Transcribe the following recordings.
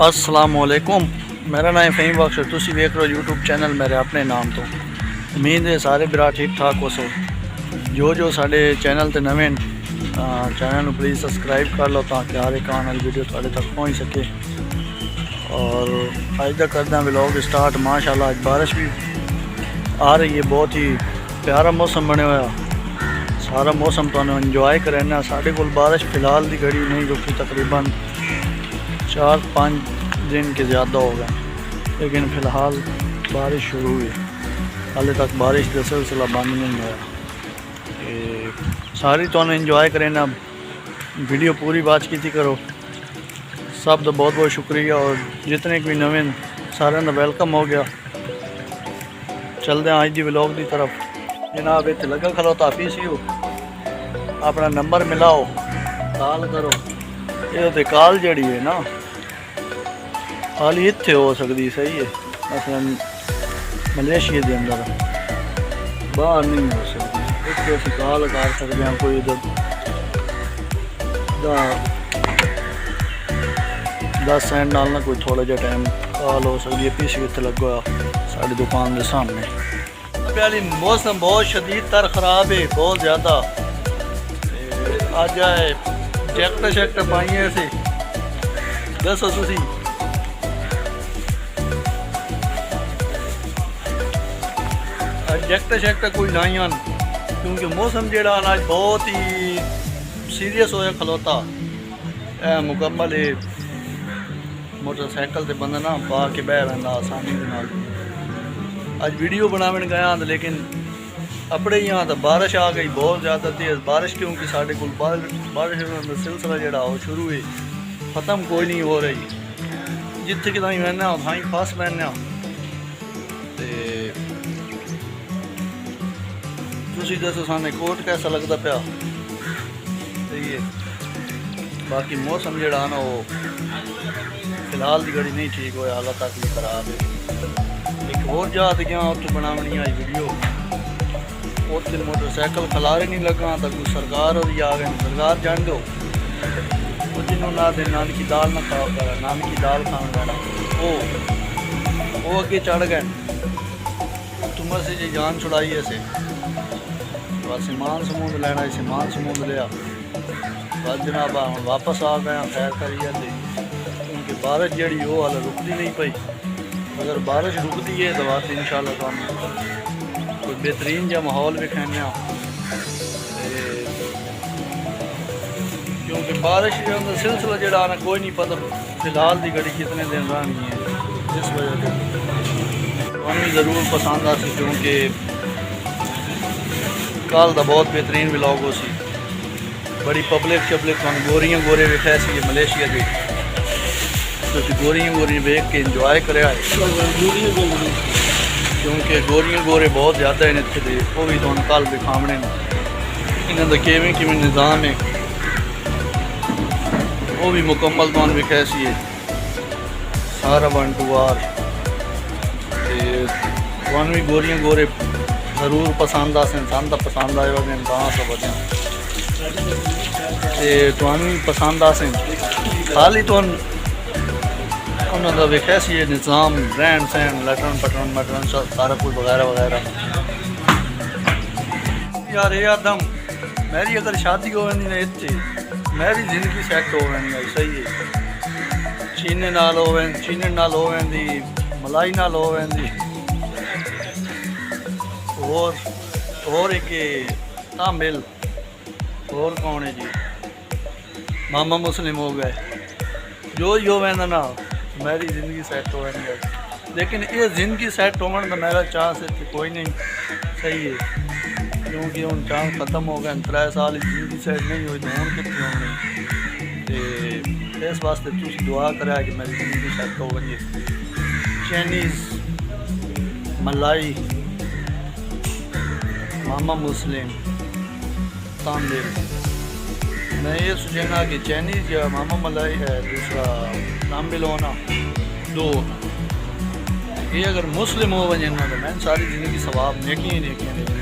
अस्सलाम वालेकुम। मेरा नाम फ़हीम बख्श है। तुसी वेख रहे हो यूट्यूब चैनल मेरे अपने नाम तो। उम्मीद है सारे बिरा ठीक ठाक हो सो। जो साढ़े चैनल ते नवे चैनल को प्लीज़ सब्सक्राइब कर लो ताकि हर एक आने वाली वीडियो थोड़े तक पहुँच सके। और अज तक करते हैं व्लॉग स्टार्ट। माशाल्लाह आज बारिश भी आ रही है, बहुत ही प्यारा मौसम बने हुआ। सारा मौसम तो इंजॉय करना। साढ़े को बारिश फ़िलहाल की घड़ी नहीं रुकी, तकरीबन 4-5 दिन के ज़्यादा हो गए, लेकिन फ़िलहाल बारिश शुरू हुई। हाले तक बारिश का सिलसिला बंद नहीं हुआ। सारी तो इंजॉय करना, वीडियो पूरी बात की करो। सब का बहुत बहुत शुक्रिया। और जितने भी नवे सारे का वेलकम हो गया। चलते हैं अज की व्लॉग की तरफ। जनाब इतने लगा खलोता पीसी हो, अपना नंबर मिलाओ, कॉल करो। ये तो कॉल जड़ी है ना खाली इत्थे हो सकती, सही है। मसलन मलेशिया के अंदर बाहर नहीं हो सकती। इतने अस कॉल कर सकते हैं। कोई 10 सेकंड नाल ना कोई थोड़ा जहा टाइम कॉल हो सकती है। पीसी इतने लगा साड़ी दुकान के सामने। पहली मौसम बहुत शदीद तर ख़राब है, बहुत ज़्यादा। अज आए जैकट शैकट पाई असी, दसो तुसी जैकट शैकट कोई लाइया, क्योंकि मौसम जोड़ा अज बहुत ही सीरियस होया खलोता। मुकम्मल मोटरसाइकिल से बंदा ना पा के बह रहा आसानी के नाल। अज वीडियो बनावन गया लेकिन अपने ही यहाँ तो बारिश आ गई, बहुत ज़्यादा तेज़ बारिश। क्योंकि साढ़े को बारिश का सिलसिला जोड़ा वो शुरू है, ख़त्म कोई नहीं हो रही। जिथे कि बहना उथाई फस बहना। तुसी दसो सामने कोट कैसा लगता पाया, सही है। बाकी मौसम जोड़ा ना वो फिलहाल की घड़ी नहीं ठीक होया, हालत तक भी खराब है। एक होर जात गया उत्थे बनावनी आई वीडियो, उत्थे मोटरसाइकिल खलारे नहीं लगा तो कोई सरकार और आ गए। सरकार जान दो जिन्होंने ना दे नानकी दाल ना खाओ कर, नानकी दाल खाने वाला वो अगे चढ़ गए। तुम से जी जान छुड़ाई ऐसे बस समान समूद लेना, समान समूद लिया बस जनाब हम वापस आ गए खैर करिए। क्योंकि बारिश जड़ी वो हाल रुकती नहीं पई। अगर बारिश रुकती है तो बात इंशाल्लाह तो कोई बेहतरीन जहा माहौल विखाने। क्योंकि बारिश का सिलसिला जोड़ा ना कोई नहीं पता फिलहाल की घड़ी कितने दिन रहनी है। इस वजह से हमें ज़रूर पसंद आ सी, क्योंकि कल का बहुत बेहतरीन व्लॉग हो सी। बड़ी पब्लिक शब्लिक गोरियां गोरे विखा सी मलेशिया के। तो गोरियां गोरियां वेख के इंजॉय कर। क्योंकि गोरियां गोरे बहुत ज़्यादा हैं इतने, वो भी तुम कल दिखावने इन्हों का किमें निज़ाम है वो भी मुकम्मल तुम विखा सी है सारा 1 to R। तुम भी गोरियां गोरे ज़रूर पसंद आ सन तो पसंद आए वजह सब वजह तुम भी पसंद आ सन। खाली तुम उन्होंने वेखा सी निज़ाम रहन सहन लटन पटन मटन सारा कुछ वगैरह वगैरह। यार ये आदम मेरी अगर शादी हो ना इतने मेरी जिंदगी सैट हो सही है। चीने नाल हो मलाई नाल हो और एक तामिल और कौन है जी, मामा मुस्लिम हो गए। जो ही हो ना मेरी ज़िंदगी सैट हो। लेकिन ये ज़िंदगी सैट होने का मेरा चांस है कोई नहीं, सही है। क्योंकि हम चांस ख़त्म हो गए। 3 साल ज़िंदगी सैट नहीं हुई तो हूँ कितनी होनी। इस वास्ते तुम दुआ करा कि मेरी ज़िंदगी सैट हो गई। चाइनीज़, मलाई, मामा मुस्लिम, तामिल। मैं ये सोचना कि चाइनीज़ या मामा मलाई है, दूसरा तामिल होना दो। ये अगर मुस्लिम हो वजह ना तो मैं सारी ज़िंदगी सवाब नेकियां ही नेकियां देनी।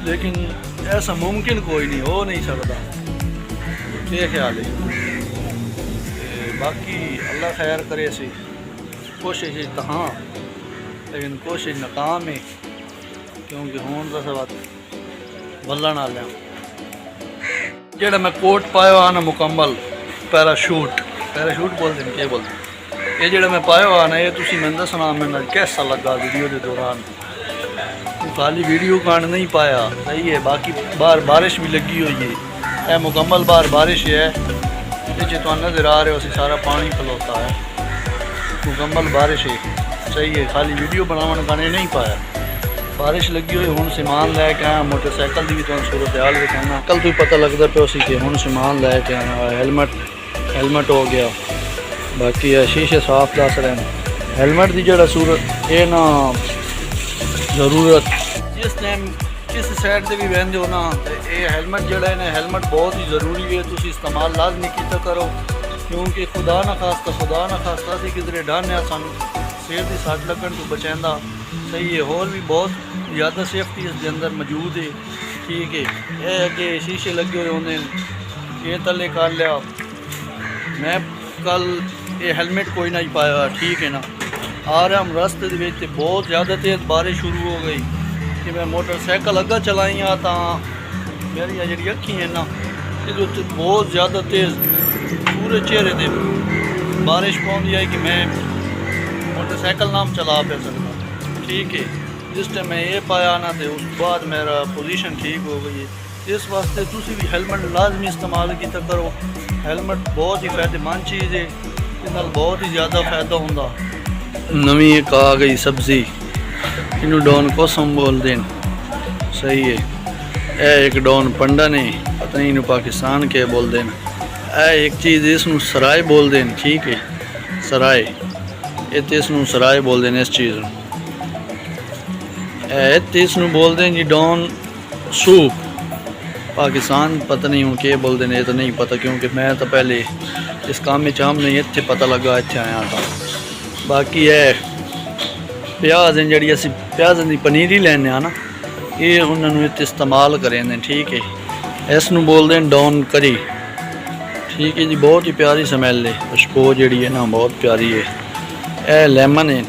लेकिन ऐसा मुमकिन कोई नहीं हो नहीं सकता। क्या ख्याल है? बाकी अल्लाह खैर करे सी कोशिश तहाँ लेकिन कोशिश नाकाम है क्योंकि हूँ दस वक्त वलन आ लिया जेड़ा मैं कोट पाया हुआ ना मुकम्मल पैराशूट बोलते हैं क्या बोलते ये जेड़ा मैं पाया हुआ ना ये तुसी मैं दसना मैंने कैसा लगा वीडियो के दौरान खाली वीडियो कांड नहीं पाया सही है बाकी बाहर बारिश भी लगी हुई है यह मुकम्मल बाहर बारिश है ये तो नज़र आ रहे हो सारा पानी खलोता है मुकम्मल बारिश है सही है खाली वीडियो बनाने का नहीं पाया बारिश लगी हुई हूँ समान लैके आया मोटरसाइकिल की भी तो सूरत हाल भी कहना कल तो पता लगता पे उसी के हूँ समान लैके आया हेलमेट हो गया बाकी शीशे साफ दस रहे हेलमेट की जरा सूरत ये ना ज़रूरत जिस टाइम जिस साइड से भी बहते हो ना ये हेलमेट जड़ा है ना हेलमेट बहुत ही ज़रूरी है तुम इस्तेमाल लाजमी किया करो क्योंकि खुदा ना खास्ता से किधरे डाने सानू सिर की सट लगन तो बचांदा सही है होर भी बहुत ज़्यादा सेफ्टी इसके अंदर मौजूद है ठीक है ये अगे शीशे लगे हुए होंगे ये तले कर लिया मैं कल ये हेलमेट कोई नहीं पाया ठीक है ना आ रहा हम रास्ते के बहुत ज़्यादा तेज़ बारिश शुरू हो गई कि मैं मोटरसाइकिल अगर चलाई तो मेरी जी अखी है ना ये बहुत ज़्यादा तेज़ पूरे चेहरे से बारिश पहुँच आई कि मैं मोटरसाइकिल नाम चला पे सकता ठीक है जिस टाइम मैं ये पाया ना तो उस बाद मेरा पोजीशन ठीक हो गई है इस वास्ते तुसी भी हेलमेट लाजमी इस्तेमाल किया करो हेलमेट बहुत ही फायदेमंद चीज़ है इस बहुत ही ज़्यादा फायदा होंदा नवी एक आ गई सब्जी इनू डॉन कोसम बोल देन सही है ए एक डॉन पंडा ने पता नहीं इनू पाकिस्तान के बोल देन ए एक चीज़ इसनू सराय बोल देन ठीक है सराय इतने इसनू सराय बोल देन इस चीज़ इतने इसनू बोल देन जी डॉन सूप पाकिस्तान पता नहीं हूँ के बोल देने ये तो नहीं पता क्योंकि मैं तो पहले इस काम में चाम नहीं इतने पता लगा इतने आया था बाकी है प्याज हैं जी असी प्याज की पनीरी लैने आ ना ये उन्होंने इतने इस्तेमाल करें ठीक है इसनू बोलते हैं डॉन करी ठीक है जी बहुत ही प्यारी स्मैल है खुशबू जी है ना बहुत प्यारी है यह लेमन है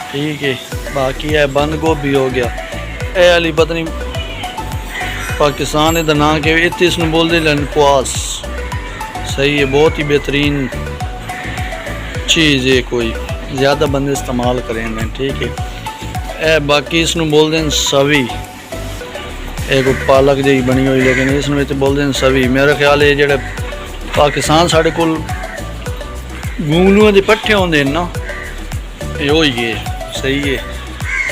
ठीक है बाकी है बंद गोभी हो गया यह वाली पता नहीं पाकिस्तान का ना के इतने इसनू बोलते लनक्वास सही है बहुत ही बेहतरीन चीज़ है कोई ज़्यादा बंदे इस्तेमाल करें ठीक है ए बाकी इसनू बोलते हैं सवी एक पालक जी बनी हुई लेकिन इसनू तो बोलते हैं सवी मेरा ख्याल है जो पाकिस्तान साढ़े को गूंगलुआं के पट्ठे होंगे ना यो ही है सही है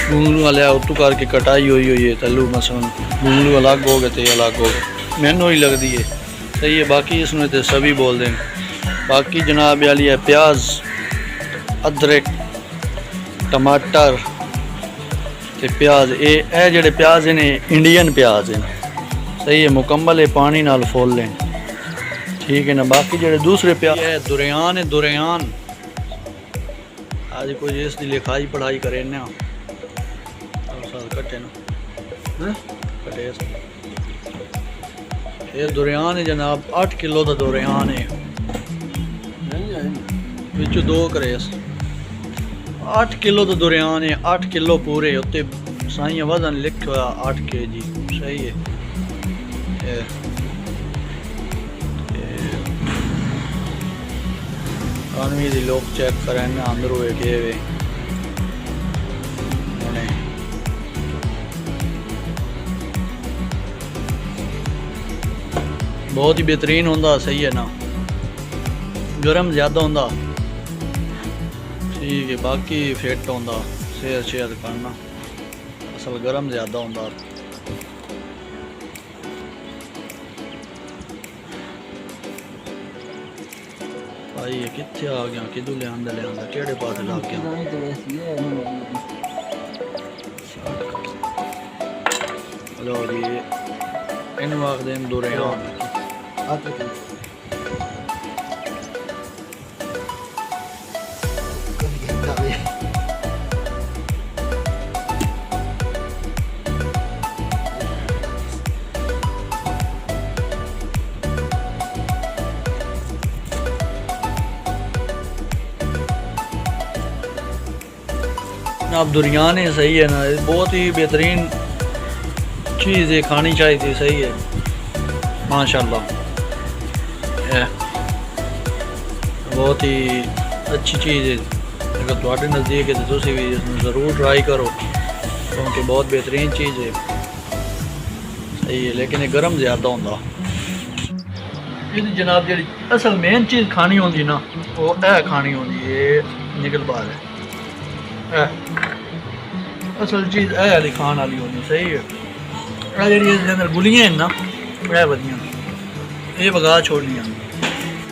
गूंगलू लिया उतू करके कटाई हुई है तलू मसन गूंगलू अलग हो गए तो अलग हो गए मैनू ही लगती है सही है बाकी इसमें तो सभी बोल दें बाकी जनाब वाली है प्याज अदरक टमाटर ते प्याज ये जेडे प्याज ने इंडियन प्याज हैं सही है मुकम्मल है पानी नाल फोल लें ठीक है ना बाकी जेडे दूसरे प्याज है दुरियान है दुरियान आज कोई इसकी लिखाई पढ़ाई करें ना कटे ना कटे ये दुरियान है जनाब 8 किलो का दुरियान है बिचू 2 करे 8 किलो का दुरियान है 8 किलो पूरे उत्ते साई वजन लिखा हुआ 8 kg सही है कानवी दी लोग चेक करें अंदर हुए के वे बहुत ही बेहतरीन होंदा सही है ना गरम ज़्यादा होंदा ठीक है बाकी फिट होंदा सेहत शेयर करना असल गरम ज़्यादा होंदा भाई ये कितने आ गया किदू लिया केड़े पास लग गया लो जी इन आखते हैं दुरियान अब दुरियान है, सही है ना, बहुत ही बेहतरीन चीज़ है, खानी चाहिए थी, सही है माशाल्लाह, बहुत ही अच्छी चीज़ है। अगर थोड़े नज़दीक है तो तुम भी इसमें ज़रूर ट्राई करो, क्योंकि बहुत बेहतरीन चीज़ है, सही है। लेकिन ये गर्म ज़्यादा होंदा। ये जनाब जी असल मेन चीज़ खानी होंदी ना, वो है खानी होंदी, ये निकल बार है असल चीज़ है वाली खान वाली होनी, सही है। जी इसके अंदर गुलियाँ हैं ना, वह वधियाँ ये बगा छोड़नियाँ।